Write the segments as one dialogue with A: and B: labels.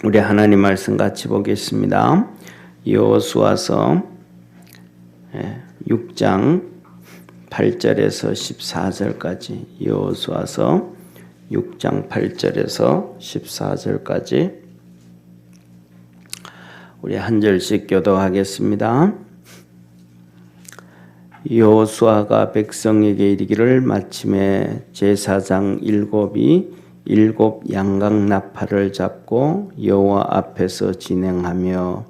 A: 우리 하나님 말씀 같이 보겠습니다. 여호수아서 6장 8절에서 14절까지 여호수아서 6장 8절에서 14절까지 우리 한 절씩 교독하겠습니다. 여호수아가 백성에게 이르기를 마침에 제사장 일곱이 일곱 양각 나팔을 잡고 여호와 앞에서 진행하며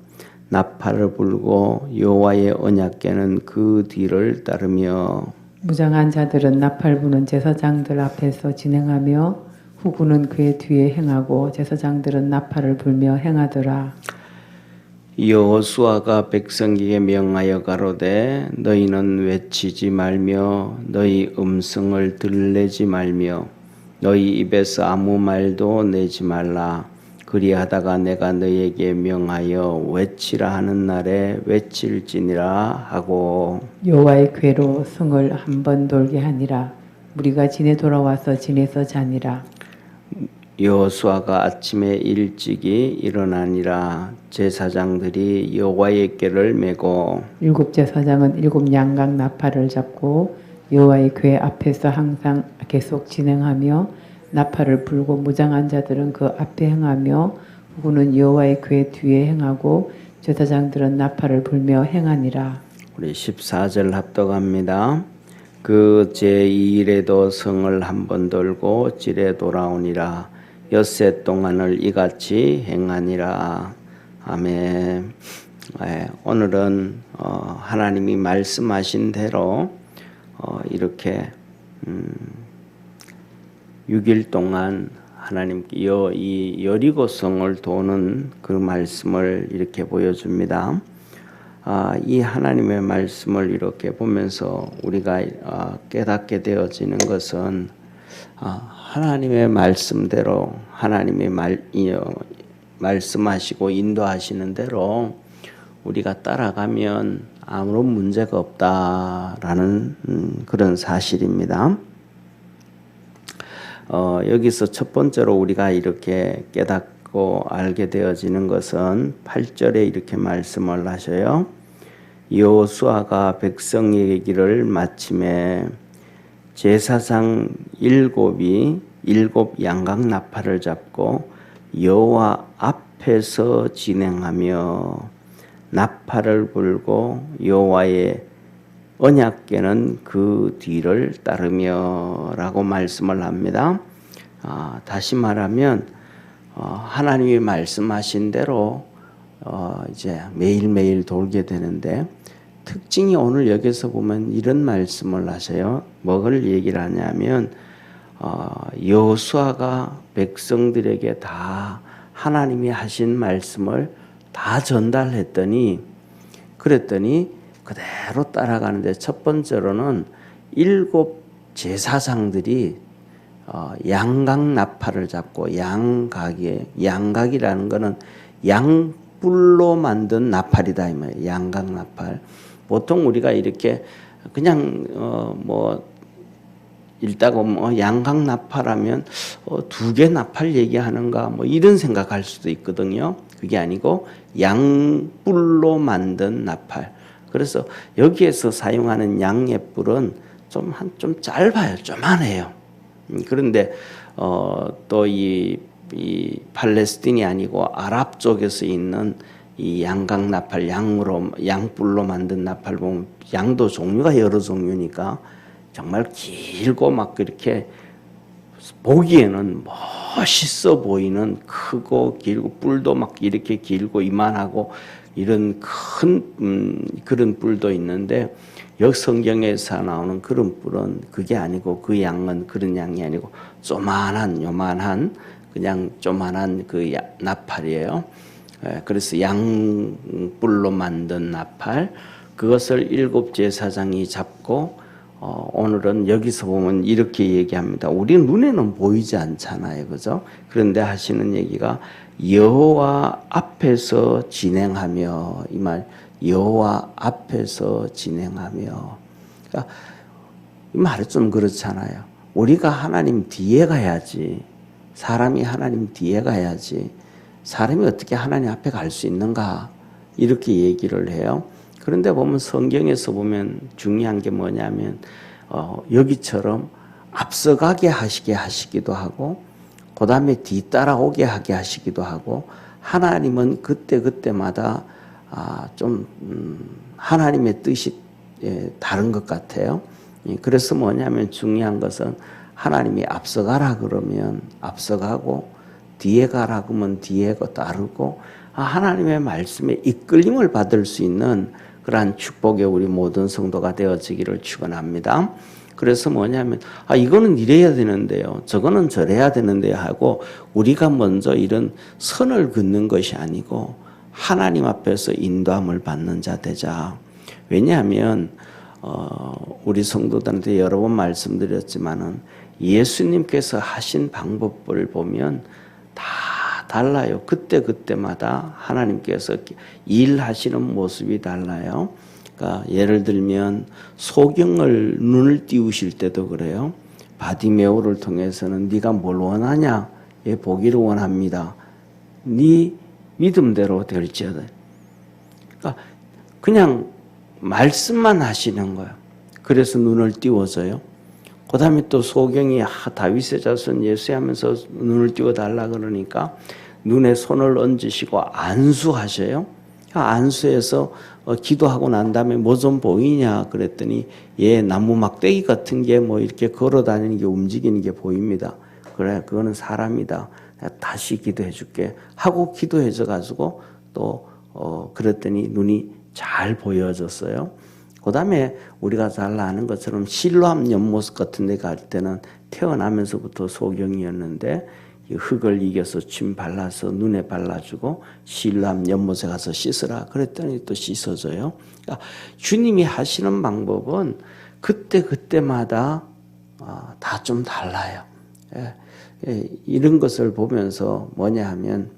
A: 나팔을 불고 여호와의 언약궤는 그 뒤를 따르며
B: 무장한 자들은 나팔 부는 제사장들 앞에서 진행하며 후군은 그의 뒤에 행하고 제사장들은 나팔을 불며 행하더라.
A: 여호수아가 백성에게 명하여 가로되 너희는 외치지 말며 너희 음성을 들내지 말며 너희 입에서 아무 말도 내지 말라. 그리하다가 내가 너희에게 명하여 외치라 하는 날에 외칠지니라 하고
B: 여호와의 궤로 성을 한 번 돌게 하니라. 무리가 진에 돌아와서 진에서 자니라.
A: 여호수아가 아침에 일찍이 일어나니라. 제사장들이 여호와의 궤를 메고
B: 일곱 제사장은 일곱 양각 나팔을 잡고 여호와의 궤 앞에서 항상 계속 진행하며 나팔을 불고 무장한 자들은 그 앞에 행하며 후군은 여호와의 궤 뒤에 행하고 제사장들은 나팔을 불며 행하니라.
A: 우리 14절 합독합니다. 그 제2일에도 성을 한 번 돌고 지레 돌아오니라. 엿새 동안을 이같이 행하니라. 아멘. 오늘은 하나님이 말씀하신 대로 이렇게 6일 동안 하나님께 이 여리고성을 도는 그 말씀을 이렇게 보여줍니다. 이 하나님의 말씀을 이렇게 보면서 우리가 깨닫게 되어지는 것은 하나님의 말씀대로 하나님의 말씀하시고 인도하시는 대로 우리가 따라가면 아무런 문제가 없다라는 그런 사실입니다. 여기서 첫 번째로 우리가 이렇게 깨닫고 알게 되어지는 것은 8절에 이렇게 말씀을 하셔요. 여호수아가 백성에게 이르기를 마침에 제사장 일곱이 일곱 양각 나팔을 잡고 여호와 앞에서 진행하며 나팔을 불고 여호와의 언약궤는 그 뒤를 따르며 라고 말씀을 합니다. 다시 말하면 하나님이 말씀하신 대로 이제 매일매일 돌게 되는데 특징이 오늘 여기서 보면 이런 말씀을 하세요. 뭐를 얘기를 하냐면 여호수아가 백성들에게 다 하나님이 하신 말씀을 다 전달했더니 그랬더니 그대로 따라가는데 첫 번째로는 일곱 제사장들이 양각 나팔을 잡고 양각이라는 거는 양뿔로 만든 나팔이다 이 말이에요. 양각 나팔. 보통 우리가 이렇게 그냥 읽다가 양각 나팔하면 두 개 나팔 얘기하는가 이런 생각할 수도 있거든요. 그게 아니고 양뿔로 만든 나팔. 그래서 여기에서 사용하는 양의 뿔은 좀 짧아요. 조만해요. 그런데 또 이 팔레스틴이 아니고 아랍 쪽에서 있는 이 양각 나팔 양뿔로 만든 나팔 보면 양도 종류가 여러 종류니까 정말 길고 막 그렇게 보기에는 멋있어 보이는 크고 길고 뿔도 막 이렇게 길고 이만하고 이런 큰 그런 뿔도 있는데 여기 성경에서 나오는 그런 뿔은 그게 아니고 그 양은 그런 양이 아니고 요만한 그냥 조만한 그 나팔이에요. 그래서 양뿔로 만든 나팔 그것을 일곱 제사장이 잡고 오늘은 여기서 보면 이렇게 얘기합니다. 우리 눈에는 보이지 않잖아요. 그죠? 그런데 하시는 얘기가 여호와 앞에서 진행하며 이 말 여호와 앞에서 진행하며 그러니까 이 말이 좀 그렇잖아요. 우리가 하나님 뒤에 가야지 사람이 하나님 뒤에 가야지 사람이 어떻게 하나님 앞에 갈 수 있는가 이렇게 얘기를 해요. 그런데 보면 성경에서 보면 중요한 게 뭐냐면 여기처럼 앞서가게 하시기도 하고 그 다음에 뒤따라오게 하게 하시기도 하고 하나님은 그때마다 좀 하나님의 뜻이 다른 것 같아요. 그래서 뭐냐면 중요한 것은 하나님이 앞서가라 그러면 앞서가고 뒤에 가라 그러면 뒤에 따르고 하나님의 말씀에 이끌림을 받을 수 있는 그러한 축복의 우리 모든 성도가 되어지기를 축원합니다. 그래서 뭐냐면 이거는 이래야 되는데요, 저거는 저래야 되는데요 하고 우리가 먼저 이런 선을 긋는 것이 아니고 하나님 앞에서 인도함을 받는 자 되자. 왜냐하면 우리 성도들한테 여러 번 말씀드렸지만은 예수님께서 하신 방법을 보면 다 달라요. 그때마다 하나님께서 일하시는 모습이 달라요. 그러니까 예를 들면 소경을 눈을 띄우실 때도 그래요. 바디메오를 통해서는 네가 뭘 원하냐? 예, 보기를 원합니다. 네 믿음대로 될지어다. 그러니까 그냥 말씀만 하시는 거예요. 그래서 눈을 띄워줘요. 그 다음에 또 소경이 다윗의 자손 예수 하면서 눈을 띄워달라 그러니까 눈에 손을 얹으시고 안수하셔요. 안수해서 기도하고 난 다음에 뭐 좀 보이냐 그랬더니 나무 막대기 같은 게 뭐 이렇게 걸어 다니는 게 움직이는 게 보입니다. 그래, 그거는 사람이다. 다시 기도해 줄게 하고 기도해 줘 가지고 또 그랬더니 눈이 잘 보여졌어요. 그 다음에 우리가 잘 아는 것처럼 실로암 연못 같은 데 갈 때는 태어나면서부터 소경이었는데 흙을 이겨서 침 발라서 눈에 발라주고 실로암 연못에 가서 씻으라 그랬더니 또 씻어져요. 그러니까 주님이 하시는 방법은 그때마다 다 좀 달라요. 이런 것을 보면서 뭐냐 하면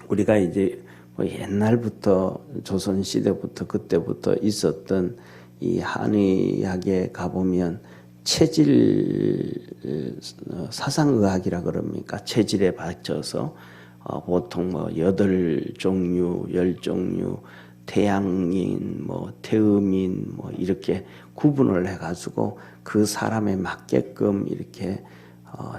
A: 우리가 이제 옛날부터 조선시대부터 그때부터 있었던 이 한의학에 가보면 체질 사상의학이라 그럽니까? 체질에 맞춰서 보통 뭐 8종류, 10종류, 태양인, 뭐 태음인 뭐 이렇게 구분을 해가지고 그 사람에 맞게끔 이렇게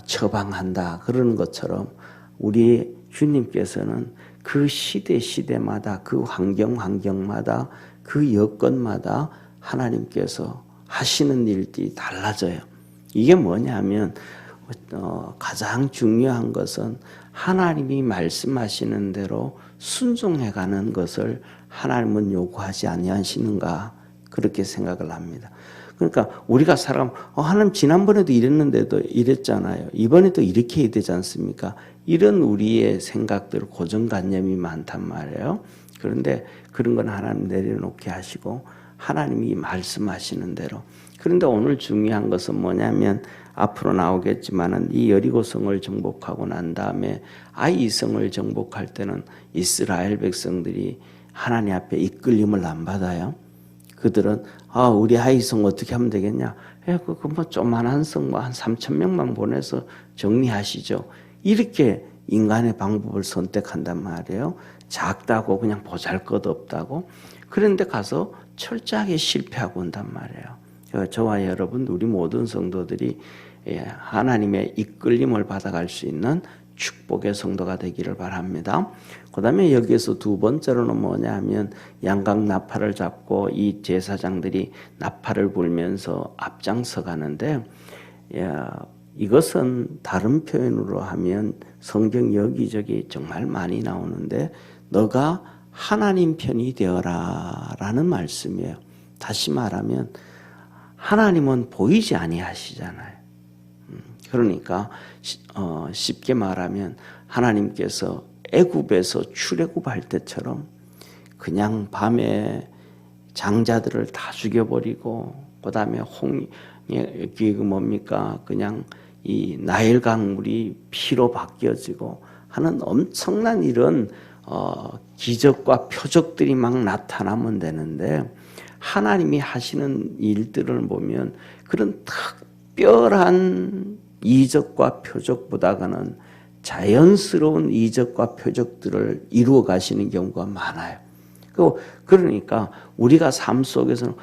A: 처방한다 그러는 것처럼 우리 주님께서는 그 시대마다 그 환경마다 그 여건마다 하나님께서 하시는 일들이 달라져요. 이게 뭐냐면 가장 중요한 것은 하나님이 말씀하시는 대로 순종해가는 것을 하나님은 요구하지 아니하시는가 그렇게 생각을 합니다. 그러니까 우리가 하나님 지난번에도 이랬는데도 이랬잖아요. 이번에도 이렇게 해야 되지 않습니까? 이런 우리의 생각들, 고정관념이 많단 말이에요. 그런데 그런 건 하나님 내려놓게 하시고 하나님이 말씀하시는 대로. 그런데 오늘 중요한 것은 뭐냐면 앞으로 나오겠지만은 이 여리고성을 정복하고 난 다음에 아이성을 정복할 때는 이스라엘 백성들이 하나님 앞에 이끌림을 안 받아요. 그들은 우리 아이성 어떻게 하면 되겠냐? 뭐 조만한 성 뭐 한 3,000명만 보내서 정리하시죠. 이렇게 인간의 방법을 선택한단 말이에요. 작다고 그냥 보잘것없다고. 그런데 가서 철저하게 실패하고 온단 말이에요. 저와 여러분 우리 모든 성도들이 하나님의 이끌림을 받아갈 수 있는 축복의 성도가 되기를 바랍니다. 그 다음에 여기에서 두 번째로는 뭐냐 하면 양각 나팔을 잡고 이 제사장들이 나팔을 불면서 앞장서 가는데 이것은 다른 표현으로 하면 성경 여기저기 정말 많이 나오는데 너가 하나님 편이 되어라 라는 말씀이에요. 다시 말하면 하나님은 보이지 아니하시잖아요. 그러니까 쉽게 말하면 하나님께서 애굽에서 출애굽할 때처럼 그냥 밤에 장자들을 다 죽여버리고 그 다음에 그냥 이 나일 강물이 피로 바뀌어지고 하는 엄청난 이런 기적과 표적들이 막 나타나면 되는데 하나님이 하시는 일들을 보면 그런 특별한 이적과 표적보다는 자연스러운 이적과 표적들을 이루어 가시는 경우가 많아요. 그러니까 우리가 삶 속에서는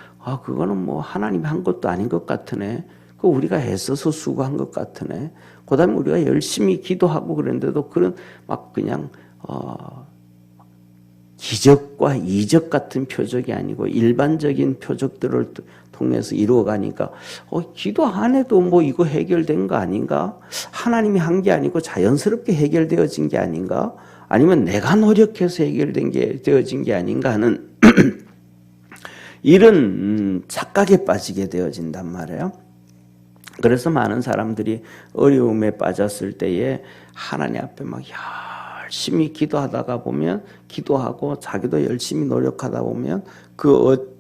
A: 그거는 뭐 하나님이 한 것도 아닌 것 같으네. 그 우리가 애써서 수고한 것 같으네. 그다음에 우리가 열심히 기도하고 그랬는데도 그런 막 그냥 기적과 이적 같은 표적이 아니고 일반적인 표적들을 통해서 이루어가니까 기도 안 해도 뭐 이거 해결된 거 아닌가? 하나님이 한 게 아니고 자연스럽게 해결되어진 게 아닌가? 아니면 내가 노력해서 해결된 게 되어진 게 아닌가 하는 이런 착각에 빠지게 되어진단 말이에요. 그래서 많은 사람들이 어려움에 빠졌을 때에 하나님 앞에 막 열심히 기도하다가 보면 기도하고 자기도 열심히 노력하다 보면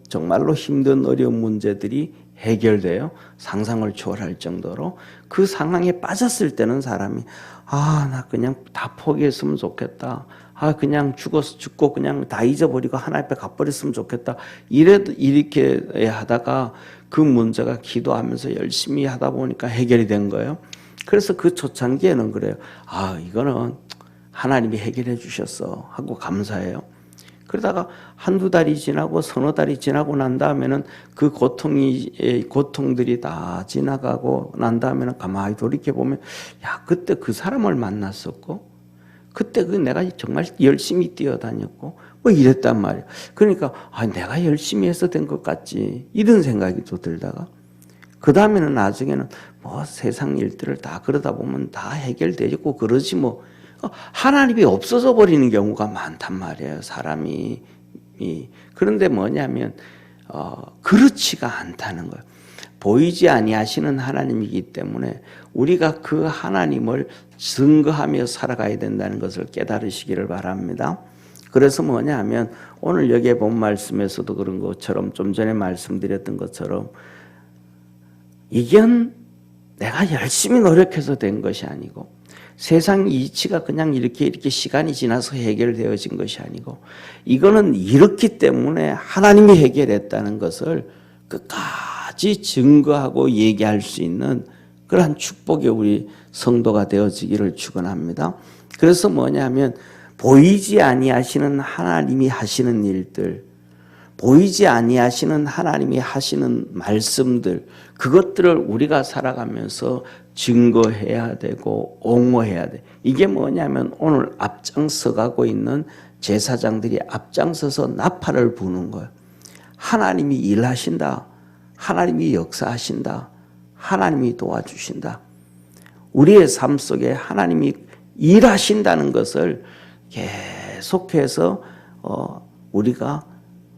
A: 정말로 힘든 어려운 문제들이 해결돼요. 상상을 초월할 정도로. 그 상황에 빠졌을 때는 사람이 나 그냥 다 포기했으면 좋겠다. 그냥 죽고 그냥 다 잊어버리고 하나님 앞에 가버렸으면 좋겠다. 이렇게 하다가 그 문제가 기도하면서 열심히 하다 보니까 해결이 된 거예요. 그래서 그 초창기에는 그래요. 이거는 하나님이 해결해 주셨어 하고 감사해요. 그러다가 한두 달이 지나고 서너 달이 지나고 난 다음에는 그 고통들이 다 지나가고 난 다음에는 가만히 돌이켜보면 그때 그 사람을 만났었고 그때 내가 정말 열심히 뛰어다녔고 뭐 이랬단 말이에요. 그러니까 내가 열심히 해서 된 것 같지 이런 생각이 또 들다가 그 다음에는 나중에는 뭐 세상 일들을 다 그러다 보면 다 해결되고 그러지 뭐 하나님이 없어져 버리는 경우가 많단 말이에요. 사람이. 그런데 뭐냐면 그렇지가 않다는 거예요. 보이지 아니하시는 하나님이기 때문에 우리가 그 하나님을 증거하며 살아가야 된다는 것을 깨달으시기를 바랍니다. 그래서 뭐냐면 오늘 여기에 본 말씀에서도 그런 것처럼 좀 전에 말씀드렸던 것처럼 이건 내가 열심히 노력해서 된 것이 아니고 세상 이치가 그냥 이렇게 시간이 지나서 해결되어진 것이 아니고 이거는 이렇기 때문에 하나님이 해결했다는 것을 끝까지 증거하고 얘기할 수 있는 그러한 축복의 우리 성도가 되어지기를 축원합니다. 그래서 뭐냐면 보이지 아니하시는 하나님이 하시는 일들, 보이지 아니하시는 하나님이 하시는 말씀들, 그것들을 우리가 살아가면서 증거해야 되고 옹호해야 돼. 이게 뭐냐면 오늘 앞장서 가고 있는 제사장들이 앞장서서 나팔을 부는 거예요. 하나님이 일하신다. 하나님이 역사하신다. 하나님이 도와주신다. 우리의 삶 속에 하나님이 일하신다는 것을 계속해서 우리가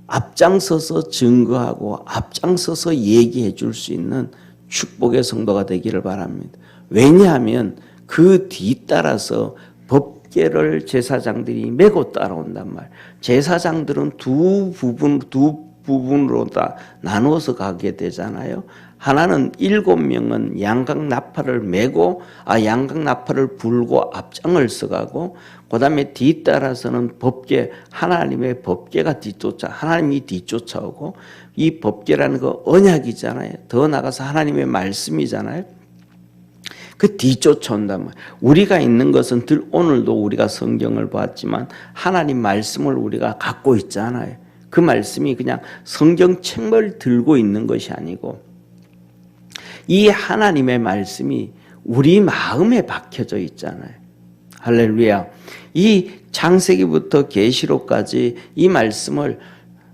A: 앞장서서 증거하고 앞장서서 얘기해 줄 수 있는 축복의 성도가 되기를 바랍니다. 왜냐하면 그 뒤따라서 법궤를 제사장들이 메고 따라온단 말이에요. 제사장들은 두 부분으로 다 나누어서 가게 되잖아요. 하나는 7명은 양각 나팔을 메고 양각 나팔을 불고 앞장을 서가고 그다음에 뒤따라서는 법궤 하나님의 법궤가 하나님이 뒤쫓아오고 이 법궤라는 거 언약이잖아요. 더 나가서 하나님의 말씀이잖아요. 그 뒤쫓아온단 말이에요. 우리가 있는 것은 오늘도 우리가 성경을 봤지만 하나님 말씀을 우리가 갖고 있잖아요. 그 말씀이 그냥 성경책을 들고 있는 것이 아니고 이 하나님의 말씀이 우리 마음에 박혀져 있잖아요. 할렐루야. 이 창세기부터 계시록까지 이 말씀을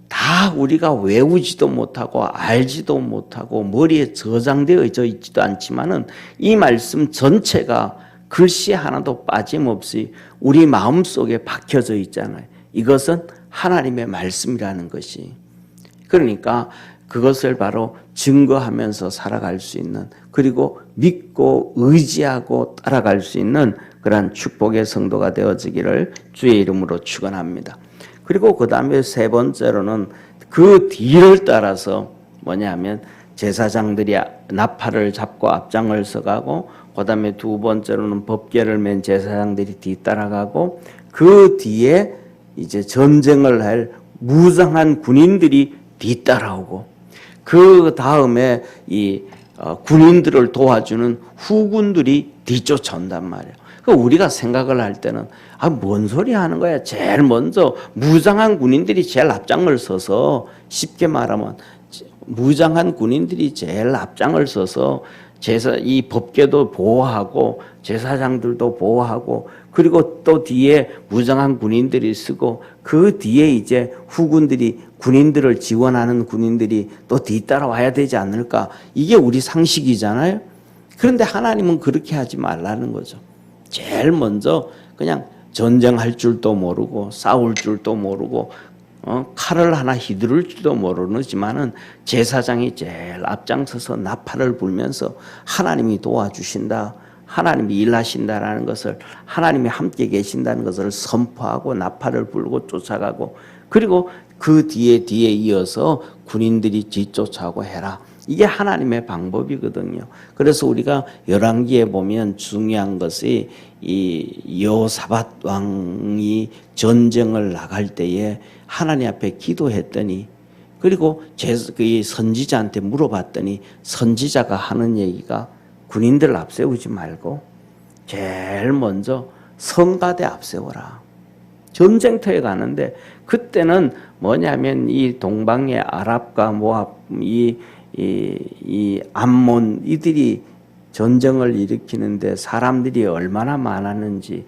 A: 다 우리가 외우지도 못하고 알지도 못하고 머리에 저장되어 있지도 않지만은 이 말씀 전체가 글씨 하나도 빠짐없이 우리 마음속에 박혀져 있잖아요. 이것은 하나님의 말씀이라는 것이. 그러니까 그것을 바로 증거하면서 살아갈 수 있는, 그리고 믿고 의지하고 따라갈 수 있는 그러한 축복의 성도가 되어지기를 주의 이름으로 축원합니다. 그리고 그 다음에 세 번째로는 그 뒤를 따라서 뭐냐면 제사장들이 나팔을 잡고 앞장을 서가고, 그 다음에 두 번째로는 법궤를 맨 제사장들이 뒤따라가고, 그 뒤에 이제 전쟁을 할 무장한 군인들이 뒤따라오고, 그 다음에 이 군인들을 도와주는 후군들이 뒤쫓아온단 말이에요. 그 우리가 생각을 할 때는 뭔 소리 하는 거야. 제일 먼저 무장한 군인들이 제일 앞장을 서서 쉽게 말하면 무장한 군인들이 제일 앞장을 서서 이 법궤도 보호하고 제사장들도 보호하고 그리고 또 뒤에 무장한 군인들이 쓰고 그 뒤에 이제 후군들이 군인들을 지원하는 군인들이 또 뒤따라와야 되지 않을까. 이게 우리 상식이잖아요. 그런데 하나님은 그렇게 하지 말라는 거죠. 제일 먼저 그냥 전쟁할 줄도 모르고 싸울 줄도 모르고 칼을 하나 휘두를 줄도 모르지만은 제사장이 제일 앞장서서 나팔을 불면서 하나님이 도와주신다. 하나님이 일하신다라는 것을 하나님이 함께 계신다는 것을 선포하고 나팔을 불고 쫓아가고 그리고 그 뒤에 이어서 군인들이 뒤쫓아오고 해라. 이게 하나님의 방법이거든요. 그래서 우리가 열왕기에 보면 중요한 것이 이 여호사밧 왕이 전쟁을 나갈 때에 하나님 앞에 기도했더니 그리고 그 선지자한테 물어봤더니 선지자가 하는 얘기가 군인들 앞세우지 말고 제일 먼저 성가대 앞세워라. 전쟁터에 가는데 그때는 뭐냐면 이 동방의 아랍과 모압 이 암몬 이들이 전쟁을 일으키는데 사람들이 얼마나 많았는지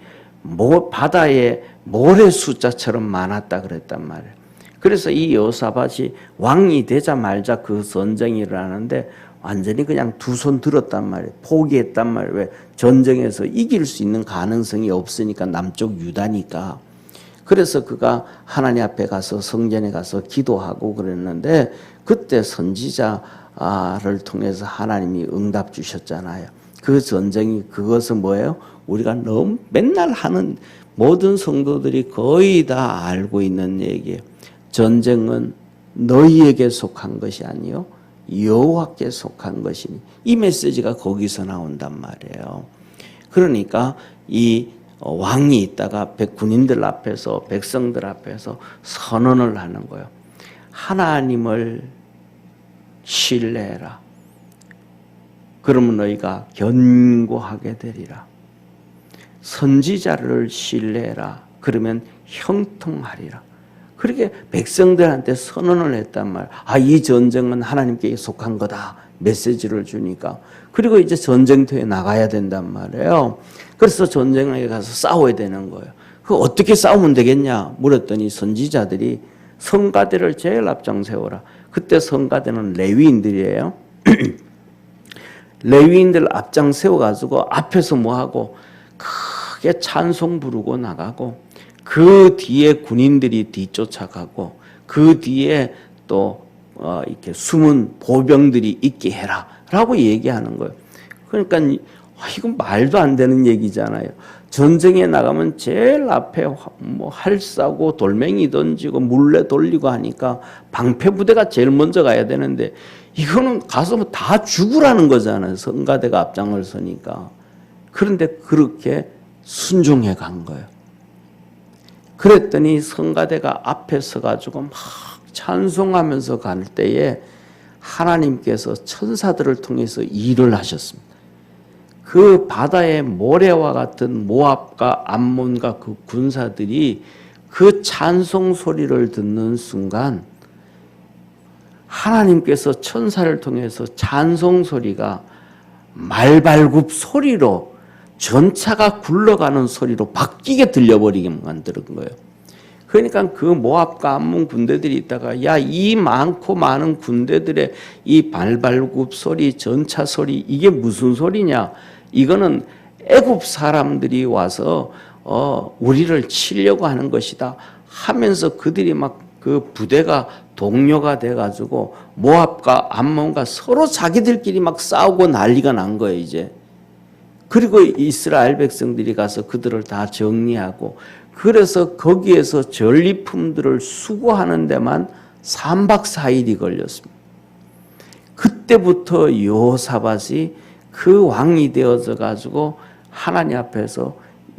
A: 바다에 모래 숫자처럼 많았다 그랬단 말이에요. 그래서 이 여호사밧이 왕이 되자마자 그 전쟁이 일어나는데 완전히 그냥 두 손 들었단 말이에요. 포기했단 말이에요. 왜? 전쟁에서 이길 수 있는 가능성이 없으니까 남쪽 유다니까. 그래서 그가 하나님 앞에 가서 성전에 가서 기도하고 그랬는데 그때 선지자를 통해서 하나님이 응답 주셨잖아요. 그 전쟁이 그것은 뭐예요? 우리가 너무 맨날 하는 모든 성도들이 거의 다 알고 있는 얘기예요. 전쟁은 너희에게 속한 것이 아니요 여호와께 속한 것이니 이 메시지가 거기서 나온단 말이에요. 그러니까 이 왕이 있다가 군인들 앞에서 백성들 앞에서 선언을 하는 거예요. 하나님을 신뢰해라. 그러면 너희가 견고하게 되리라. 선지자를 신뢰해라. 그러면 형통하리라. 그렇게 백성들한테 선언을 했단 말. 이 전쟁은 하나님께 속한 거다. 메시지를 주니까. 그리고 이제 전쟁터에 나가야 된단 말이에요. 그래서 전쟁에 가서 싸워야 되는 거예요. 그 어떻게 싸우면 되겠냐 물었더니 선지자들이 성가대를 제일 앞장 세워라. 그때 성가대는 레위인들이에요. 레위인들 앞장 세워가지고 앞에서 뭐하고 크게 찬송 부르고 나가고 그 뒤에 군인들이 뒤쫓아가고 그 뒤에 또 이렇게 숨은 보병들이 있게 해라라고 얘기하는 거예요. 그러니까 이건 말도 안 되는 얘기잖아요. 전쟁에 나가면 제일 앞에 뭐 활 쏴고 돌멩이 던지고 물레 돌리고 하니까 방패 부대가 제일 먼저 가야 되는데 이거는 가서 뭐 다 죽으라는 거잖아요. 성가대가 앞장을 서니까. 그런데 그렇게 순종해 간 거예요. 그랬더니 성가대가 앞에 서가지고 막 찬송하면서 갈 때에 하나님께서 천사들을 통해서 일을 하셨습니다. 그 바다의 모래와 같은 모압과 암몬과 그 군사들이 그 찬송 소리를 듣는 순간 하나님께서 천사를 통해서 찬송 소리가 말발굽 소리로 전차가 굴러가는 소리로 바뀌게 들려버리게 만드는 거예요. 그러니까 그 모압과 암몬 군대들이 있다가 이 많고 많은 군대들의 이 발발굽 소리, 전차 소리 이게 무슨 소리냐? 이거는 애굽 사람들이 와서 우리를 치려고 하는 것이다 하면서 그들이 막 그 부대가 동료가 돼가지고 모압과 암몬과 서로 자기들끼리 막 싸우고 난리가 난 거예요 이제. 그리고 이스라엘 백성들이 가서 그들을 다 정리하고 그래서 거기에서 전리품들을 수거하는 데만 3박 4일이 걸렸습니다. 그때부터 여호사밧이 그 왕이 되어져 가지고 하나님 앞에서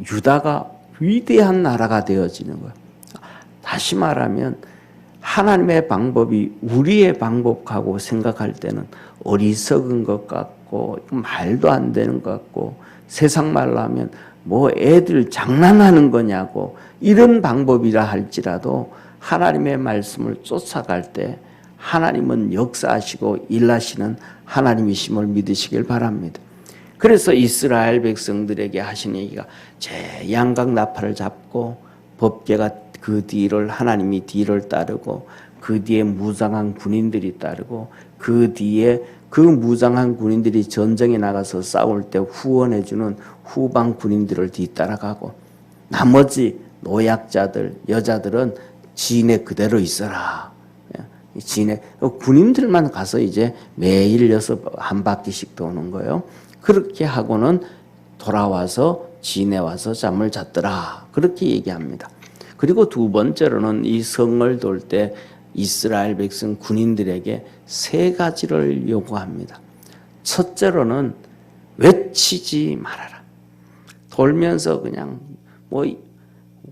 A: 유다가 위대한 나라가 되어지는 거예요. 다시 말하면 하나님의 방법이 우리의 방법하고 생각할 때는 어리석은 것 같고 말도 안 되는 것 같고 세상 말로 하면 뭐 애들 장난하는 거냐고 이런 방법이라 할지라도 하나님의 말씀을 쫓아갈 때 하나님은 역사하시고 일하시는 하나님이심을 믿으시길 바랍니다. 그래서 이스라엘 백성들에게 하신 얘기가 제 양각 나팔을 잡고 법궤가 그 뒤를 하나님이 뒤를 따르고 그 뒤에 무장한 군인들이 따르고 그 뒤에 그 무장한 군인들이 전쟁에 나가서 싸울 때 후원해주는 후방 군인들을 뒤따라가고 나머지 노약자들 여자들은 진에 그대로 있어라. 진에 군인들만 가서 이제 매일 한 바퀴씩 도는 거예요. 그렇게 하고는 돌아와서 진에 와서 잠을 잤더라. 그렇게 얘기합니다. 그리고 두 번째로는 이 성을 돌 때 이스라엘 백성 군인들에게 세 가지를 요구합니다. 첫째로는 외치지 말아라. 돌면서 그냥 뭐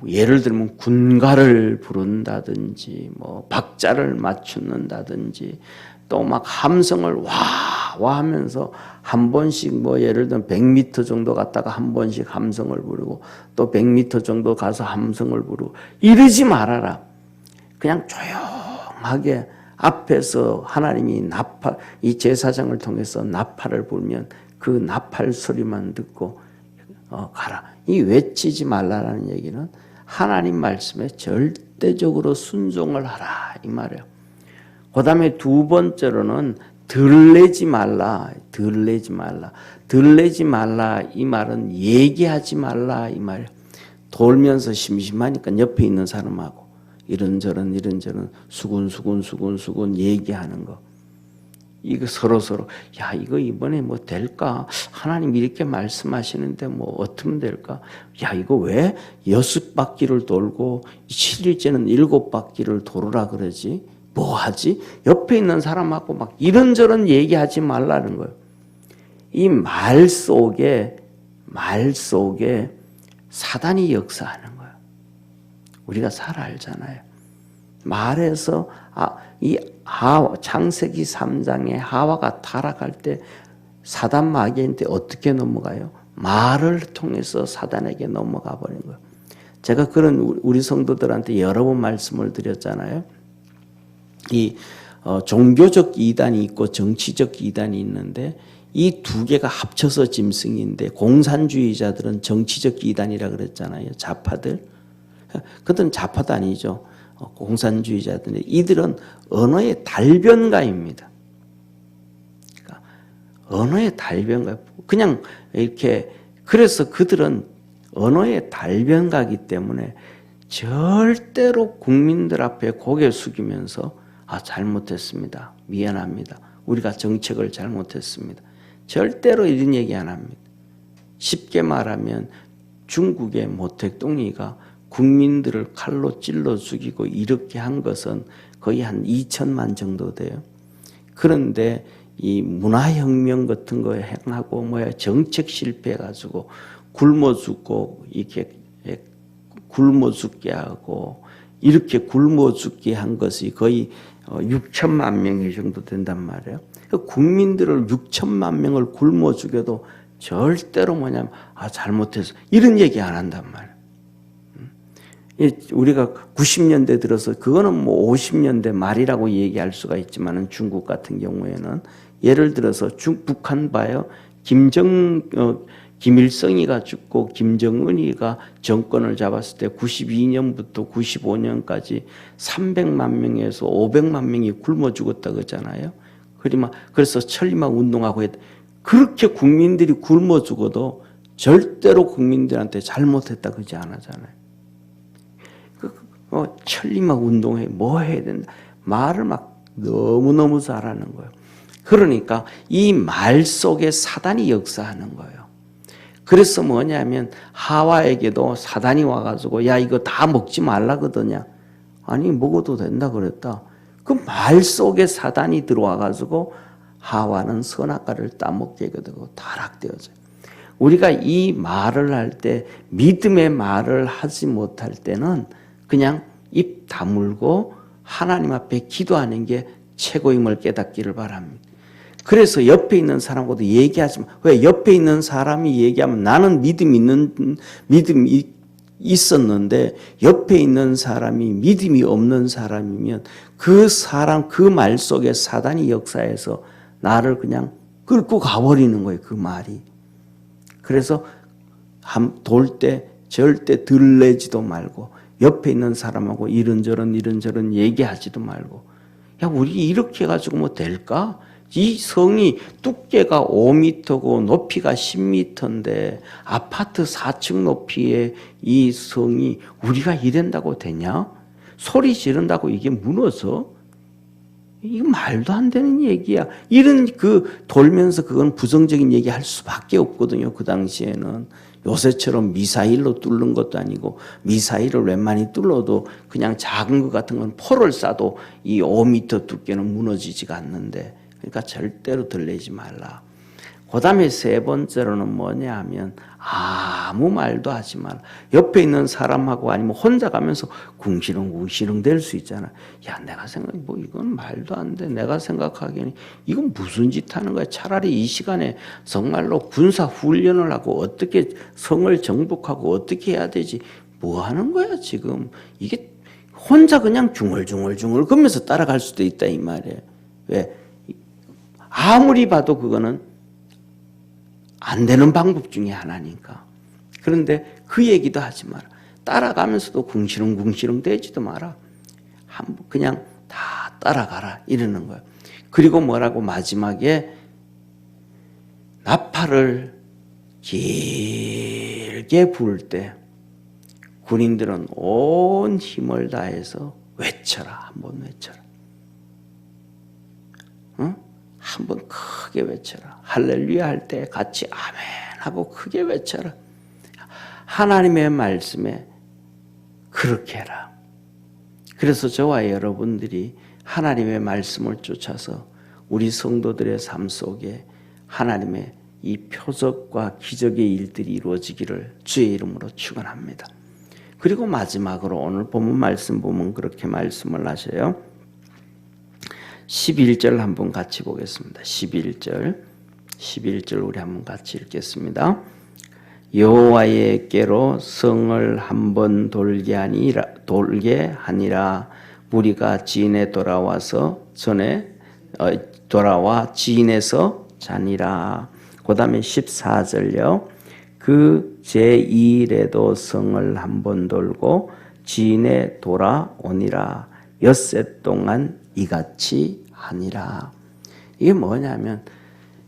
A: 예를 들면 군가를 부른다든지 뭐 박자를 맞춘다든지 또 막 함성을 와 하면서 한 번씩 뭐 예를 들면 100m 정도 갔다가 한 번씩 함성을 부르고 또 100m 정도 가서 함성을 부르고 이러지 말아라. 그냥 조용하게 앞에서 하나님이 나팔, 이 제사장을 통해서 나팔을 불면 그 나팔 소리만 듣고 가라. 이 외치지 말라라는 얘기는 하나님 말씀에 절대적으로 순종을 하라 이 말이에요. 그 다음에 두 번째로는 들레지 말라. 들레지 말라. 들레지 말라 이 말은 얘기하지 말라 이 말이에요. 돌면서 심심하니까 옆에 있는 사람하고 이런저런 수군 얘기하는 거. 이거 서로 야 이거 이번에 뭐 될까? 하나님 이렇게 말씀하시는데 뭐 어떻게 될까? 야 이거 왜 6바퀴를 돌고 7일째는 7바퀴를 돌으라 그러지? 뭐 하지? 옆에 있는 사람하고 막 이런저런 얘기하지 말라는 거예요. 이 말 속에 사단이 역사하는 거예요. 우리가 잘 알잖아요. 말에서 창세기 3장에 하와가 타락할 때 사단 마귀한테 어떻게 넘어가요? 말을 통해서 사단에게 넘어가 버린 거예요. 제가 그런 우리 성도들한테 여러 번 말씀을 드렸잖아요. 이 종교적 이단이 있고 정치적 이단이 있는데 이 두 개가 합쳐서 짐승인데 공산주의자들은 정치적 이단이라 그랬잖아요. 좌파들. 그들은 좌파도 아니죠. 공산주의자들. 이들은 언어의 달변가입니다. 그러니까 언어의 달변가. 그냥 이렇게 그래서 그들은 언어의 달변가이기 때문에 절대로 국민들 앞에 고개 숙이면서 잘못했습니다. 미안합니다. 우리가 정책을 잘못했습니다. 절대로 이런 얘기 안 합니다. 쉽게 말하면 중국의 모택동이가 국민들을 칼로 찔러 죽이고 이렇게 한 것은 거의 한 2천만 정도 돼요. 그런데 이 문화혁명 같은 거 행하고 정책 실패해가지고 굶어 죽고 이렇게 굶어 죽게 하고 이렇게 굶어 죽게 한 것이 거의 6천만 명이 정도 된단 말이에요. 국민들을 6천만 명을 굶어 죽여도 절대로 잘못해서 이런 얘기 안 한단 말이에요. 우리가 90년대 들어서 그거는 뭐 50년대 말이라고 얘기할 수가 있지만은 중국 같은 경우에는 예를 들어서 북한 봐요. 김일성이가 죽고 김정은이가 정권을 잡았을 때 92년부터 95년까지 300만 명에서 500만 명이 굶어 죽었다 그러잖아요. 그래서 천리막 운동하고 그렇게 국민들이 굶어 죽어도 절대로 국민들한테 잘못했다 그러지 않았잖아요. 천리막 운동해 뭐 해야 된다. 말을 막 너무너무 잘하는 거예요. 그러니까 이 말 속에 사단이 역사하는 거예요. 그래서 뭐냐면 하와에게도 사단이 와가지고 야 이거 다 먹지 말라거든요. 아니 먹어도 된다 그랬다. 그 말 속에 사단이 들어와가지고 하와는 선악과를 따먹게 되고 타락되어져요. 우리가 이 말을 할 때 믿음의 말을 하지 못할 때는 그냥 입 다물고 하나님 앞에 기도하는 게 최고임을 깨닫기를 바랍니다. 그래서 옆에 있는 사람하고도 얘기하지 마. 왜? 옆에 있는 사람이 얘기하면 나는 믿음이 있었는데 옆에 있는 사람이 믿음이 없는 사람이면 그 사람, 그 말 속에 사단이 역사해서 나를 그냥 끌고 가버리는 거예요. 그 말이. 그래서 돌 때 절대 들레지도 말고 옆에 있는 사람하고 이런저런 얘기하지도 말고 야, 우리 이렇게 해가지고 뭐 될까? 이 성이 두께가 5m고 높이가 10m인데 아파트 4층 높이의 이 성이 우리가 이런다고 되냐? 소리 지른다고 이게 무너져? 이거 말도 안 되는 얘기야. 이런 돌면서 그건 부정적인 얘기 할 수밖에 없거든요. 그 당시에는. 요새처럼 미사일로 뚫는 것도 아니고 미사일을 웬만히 뚫어도 그냥 작은 것 같은 건 포를 쏴도 이 5m 두께는 무너지지가 않는데 그러니까 절대로 들리지 말라. 그 다음에 세 번째로는 뭐냐 하면 아무 말도 하지 마라. 옆에 있는 사람하고 아니면 혼자 가면서 궁시렁궁시렁 될 수 있잖아. 야, 내가 뭐 이건 말도 안 돼. 내가 생각하기에는 이건 무슨 짓 하는 거야. 차라리 이 시간에 정말로 군사 훈련을 하고 어떻게 성을 정복하고 어떻게 해야 되지. 뭐 하는 거야 지금. 이게 혼자 그냥 중얼중얼 그러면서 따라갈 수도 있다 이 말이에요. 왜? 아무리 봐도 그거는 안 되는 방법 중에 하나니까. 그런데 그 얘기도 하지 마라. 따라가면서도 궁시렁궁시렁 대지도 마라. 그냥 다 따라가라 이러는 거예요. 그리고 뭐라고 마지막에 나팔을 길게 불 때 군인들은 온 힘을 다해서 외쳐라. 한번 외쳐라. 응? 한번 크게 외쳐라. 할렐루야 할 때 같이 아멘 하고 크게 외쳐라. 하나님의 말씀에 그렇게 해라. 그래서 저와 여러분들이 하나님의 말씀을 쫓아서 우리 성도들의 삶 속에 하나님의 이 표적과 기적의 일들이 이루어지기를 주의 이름으로 축원합니다. 그리고 마지막으로 오늘 본문 말씀 보면 그렇게 말씀을 하셔요. 11절 한번 같이 보겠습니다. 11절 우리 한번 같이 읽겠습니다. 여호와의께로 성을 한번 돌게 하니라. 무리가 지인에 돌아와 지인에서 자니라. 그 다음에 14절요. 그 제2일에도 성을 한번 돌고 지인에 돌아오니라. 엿새 동안 이같이 하니라. 이게 뭐냐면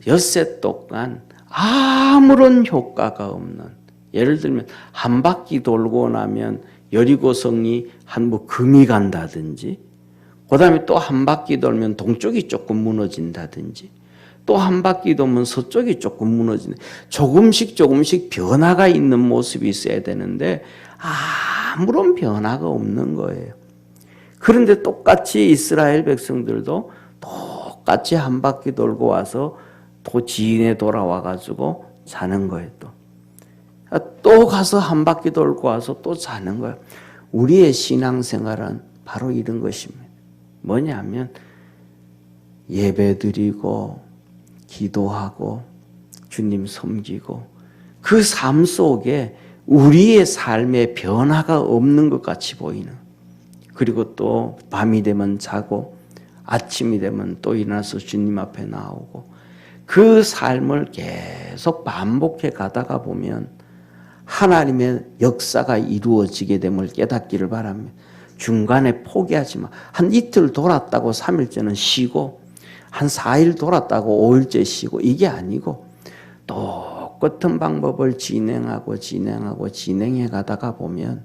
A: 엿새 동안 아무런 효과가 없는, 예를 들면 한 바퀴 돌고 나면 여리고성이 한 금이 간다든지, 그 다음에 또 한 바퀴 돌면 동쪽이 조금 무너진다든지, 또 한 바퀴 돌면 서쪽이 조금 무너지는, 조금씩 변화가 있는 모습이 있어야 되는데 아무런 변화가 없는 거예요. 그런데 똑같이 이스라엘 백성들도 똑같이 한 바퀴 돌고 와서 또 지인에 돌아와 가지고 자는 거예요. 또 가서 한 바퀴 돌고 와서 또 자는 거예요. 우리의 신앙생활은 바로 이런 것입니다. 뭐냐면 예배드리고 기도하고 주님 섬기고 그 삶 속에 우리의 삶에 변화가 없는 것 같이 보이는, 그리고 또 밤이 되면 자고 아침이 되면 또 일어나서 주님 앞에 나오고 그 삶을 계속 반복해 가다가 보면 하나님의 역사가 이루어지게 됨을 깨닫기를 바랍니다. 중간에 포기하지 마. 한 이틀 돌았다고 3일째는 쉬고 한 4일 돌았다고 5일째 쉬고 이게 아니고 똑같은 방법을 진행해 가다가 보면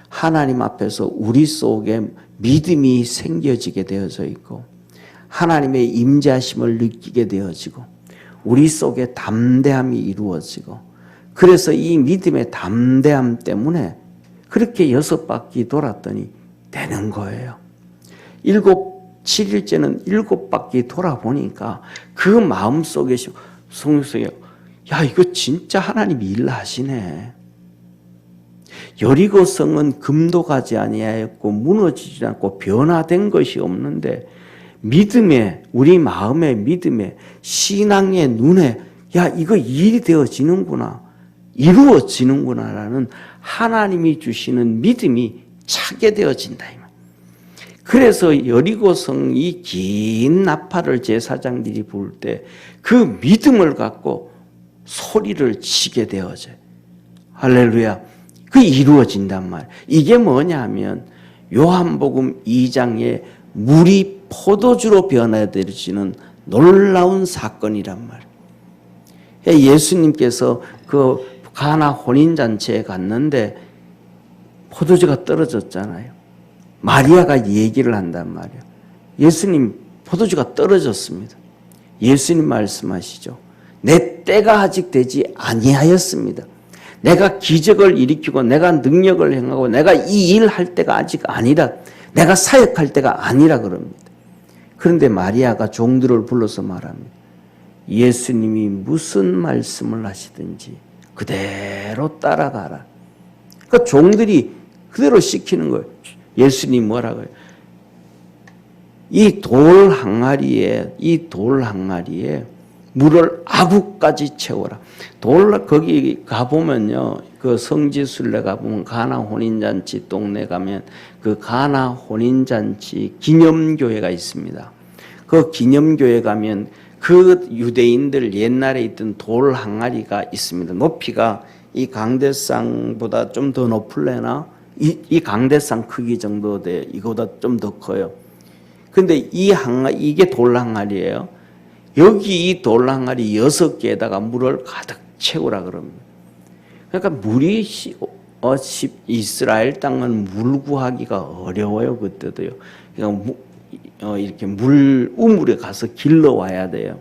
A: 하나님 앞에서 우리 속에 믿음이 생겨지게 되어져 있고 하나님의 임재하심을 느끼게 되어지고 우리 속에 담대함이 이루어지고, 그래서 이 믿음의 담대함 때문에 그렇게 6바퀴 돌았더니 되는 거예요. 7일째는 7바퀴 돌아보니까 그 마음속에 성령속에 야, 이거 진짜 하나님이 일하시네. 여리고성은 금도 가지 아니하였고 무너지지 않고 변화된 것이 없는데 믿음에, 우리 마음의 믿음에, 신앙의 눈에 야, 이거 일이 되어지는구나, 이루어지는구나라는 하나님이 주시는 믿음이 차게 되어진다. 그래서 여리고성 이 긴 나팔을 제사장들이 부을 때 그 믿음을 갖고 소리를 치게 되어져요. 할렐루야. 그 이루어진단 말이에요. 이게 뭐냐 하면 요한복음 2장에 물이 포도주로 변화되어지는 놀라운 사건이란 말이에요. 예수님께서 그 가나 혼인잔치에 갔는데 포도주가 떨어졌잖아요. 마리아가 얘기를 한단 말이에요. 예수님, 포도주가 떨어졌습니다. 예수님 말씀하시죠. 내 때가 아직 되지 아니하였습니다. 내가 기적을 일으키고 내가 능력을 행하고 내가 이 일 할 때가 아직 아니라, 내가 사역할 때가 아니라 그럽니다. 그런데 마리아가 종들을 불러서 말합니다. 예수님이 무슨 말씀을 하시든지 그대로 따라가라. 그러니까 종들이 그대로 시키는 거예요. 예수님 뭐라고요? 이 돌 항아리에 물을 아구까지 채워라. 거기 가보면요, 그 성지순례 가보면 가나 혼인잔치 동네 가면 그 가나 혼인잔치 기념교회가 있습니다. 그 기념교회 가면 그 유대인들 옛날에 있던 돌 항아리가 있습니다. 높이가 이 강대상보다 좀 더 높을래나? 이 강대상 크기 정도 돼. 이거보다 좀 더 커요. 근데 이게 돌 항아리예요. 여기 이 돌 항아리 6개에다가 물을 가득 채우라 그럽니다. 그러니까 물이 이스라엘 땅은 물 구하기가 어려워요. 그때도요. 그러니까 이렇게 우물에 가서 길러 와야 돼요.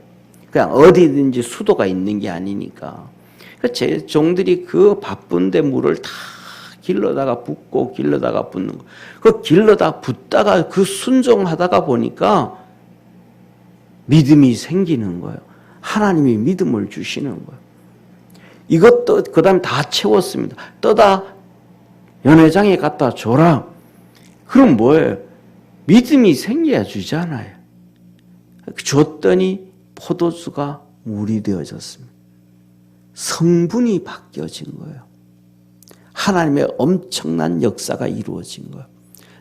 A: 그냥 어디든지 수도가 있는 게 아니니까. 그러니까 제 종들이 그 바쁜데 물을 다 길러다가 붓고 길러다가 붓는 거. 그 길러다 붓다가 그 순종하다가 보니까 믿음이 생기는 거예요. 하나님이 믿음을 주시는 거예요. 이것도 그 다음에 다 채웠습니다. 떠다 연회장에 갖다 줘라. 그럼 뭐예요? 믿음이 생겨야 주잖아요. 줬더니 포도주가 물이 되어졌습니다. 성분이 바뀌어진 거예요. 하나님의 엄청난 역사가 이루어진 거예요.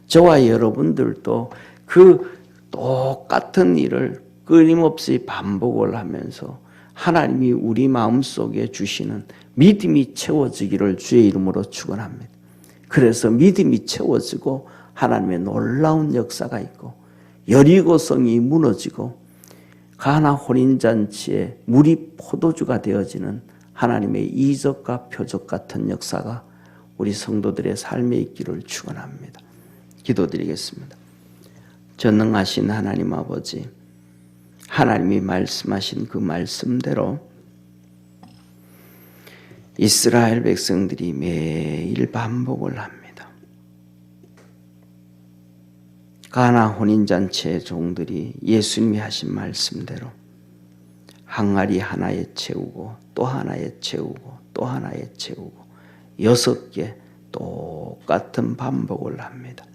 A: 저와 여러분들도 그 똑같은 일을 끊임없이 반복을 하면서 하나님이 우리 마음속에 주시는 믿음이 채워지기를 주의 이름으로 축원합니다. 그래서 믿음이 채워지고 하나님의 놀라운 역사가 있고 여리고성이 무너지고 가나 혼인잔치에 물이 포도주가 되어지는 하나님의 이적과 표적 같은 역사가 우리 성도들의 삶에 있기를 축원합니다. 기도드리겠습니다. 전능하신 하나님 아버지, 하나님이 말씀하신 그 말씀대로 이스라엘 백성들이 매일 반복을 합니다. 가나 혼인잔치의 종들이 예수님이 하신 말씀대로 항아리 하나에 채우고 또 하나에 채우고 또 하나에 채우고 6개 똑같은 반복을 합니다.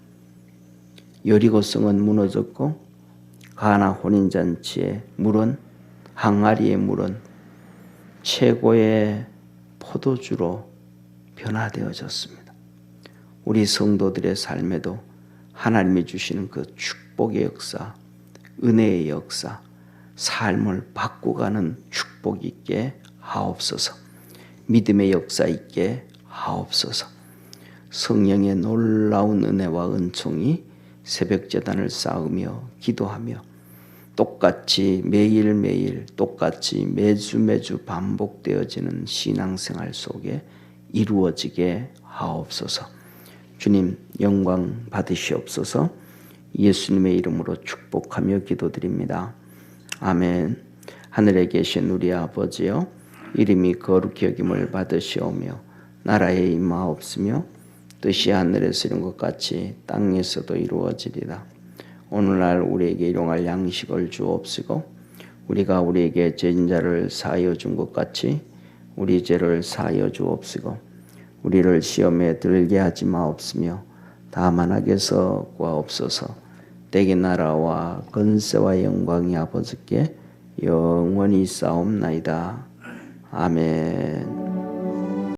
A: 여리고성은 무너졌고 가나 혼인잔치의 물은, 항아리의 물은 최고의 포도주로 변화되어졌습니다. 우리 성도들의 삶에도 하나님이 주시는 그 축복의 역사, 은혜의 역사, 삶을 바꾸가는 축복 있게 하옵소서. 믿음의 역사 있게 하옵소서. 성령의 놀라운 은혜와 은총이 새벽제단을 쌓으며 기도하며 똑같이 매일매일 똑같이 매주 반복되어지는 신앙생활 속에 이루어지게 하옵소서. 주님 영광 받으시옵소서. 예수님의 이름으로 축복하며 기도드립니다. 아멘. 하늘에 계신 우리 아버지여, 이름이 거룩히 여김을 받으시오며 나라에 임하옵시며 뜻이 하늘에서 이룬 것 같이 땅에서도 이루어지리라. 오늘날 우리에게 일용할 양식을 주옵시고 우리가 우리에게 죄진 자를 사하여 준 것 같이 우리 죄를 사하여 주옵시고 우리를 시험에 들게 하지 마옵시며 다만 악에서 구하옵소서. 대개 나라와 건세와 영광이 아버지께 영원히 있사옵나이다. 아멘.